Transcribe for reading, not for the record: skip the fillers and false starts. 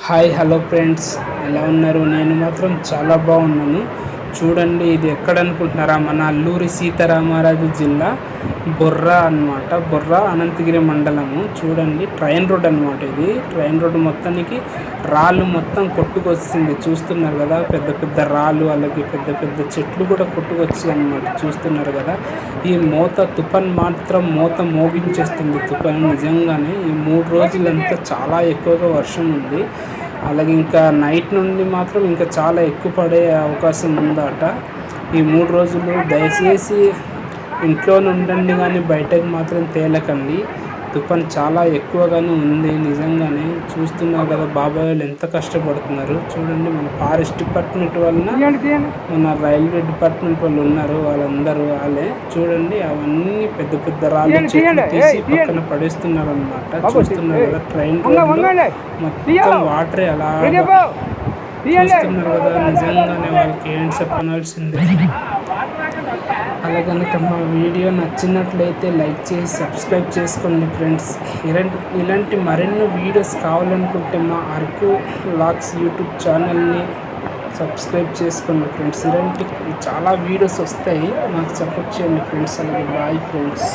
Hi hello friends, ఎలా ఉన్నారు? నేను మాత్రం చాలా బాగున్నాను. చూడండి, ఇది ఎక్కడ అనుకుంటున్నారా? మన అల్లూరి సీతారామరాజు జిల్లా బొర్రా అన్నమాట. బొర్రా అనంతగిరి మండలము. చూడండి, ట్రైన్ రోడ్ అన్నమాట. ఇది ట్రైన్ రోడ్ మొత్తానికి రాళ్ళు మొత్తం కొట్టుకొచ్చింది. చూస్తున్నారు కదా, పెద్ద పెద్ద రాళ్ళు, అలాగే పెద్ద పెద్ద చెట్లు కూడా కొట్టుకొచ్చి అన్నమాట. చూస్తున్నారు కదా, ఈ తుఫాన్ మాత్రం మోగించేస్తుంది. తుఫాన్ నిజంగానే ఈ 3 రోజులంతా చాలా ఎక్కువగా వర్షం ఉంది. అలాగే ఇంకా నైట్ నుండి మాత్రం ఇంకా చాలా ఎక్కువ పడే అవకాశం ఉందట. ఈ 3 రోజులు దయచేసి ఇంట్లోనే ఉండండి, కానీ బయటకు మాత్రం తేలకండి. తుఫాన్ చాలా ఎక్కువగానే ఉంది. నిజంగానే చూస్తున్నారు కదా, బాబాయ్ వాళ్ళు ఎంత కష్టపడుతున్నారు. చూడండి, మన ఫారెస్ట్ డిపార్ట్మెంట్ వలన మన రైల్వే డిపార్ట్మెంట్ వాళ్ళు ఉన్నారు, వాళ్ళే. చూడండి, అవన్నీ పెద్ద పెద్ద రాళ్ళు చెట్లు తీసి పక్కన పడేస్తున్నారు అన్నమాట. చూస్తున్నారు కదా, ట్రైన్ రోడ్లో మొత్తం వాటరే అలాగా చూస్తున్నారు కదా. నిజంగానే వాళ్ళకి ఏం చెప్పనాల్సిందే. అలా కనుక మా వీడియో నచ్చినట్లయితే లైక్ చేసి సబ్స్క్రైబ్ చేసుకోండి ఫ్రెండ్స్. ఇలాంటి మరెన్నో వీడియోస్ కావాలనుకుంటే మా అరకు వ్లాగ్స్ యూట్యూబ్ ఛానల్ని సబ్స్క్రైబ్ చేసుకోండి ఫ్రెండ్స్. ఇలాంటి చాలా వీడియోస్ వస్తాయి, నాకు సపోర్ట్ చేయండి ఫ్రెండ్స్. అలాగే బాయ్ ఫ్రెండ్స్.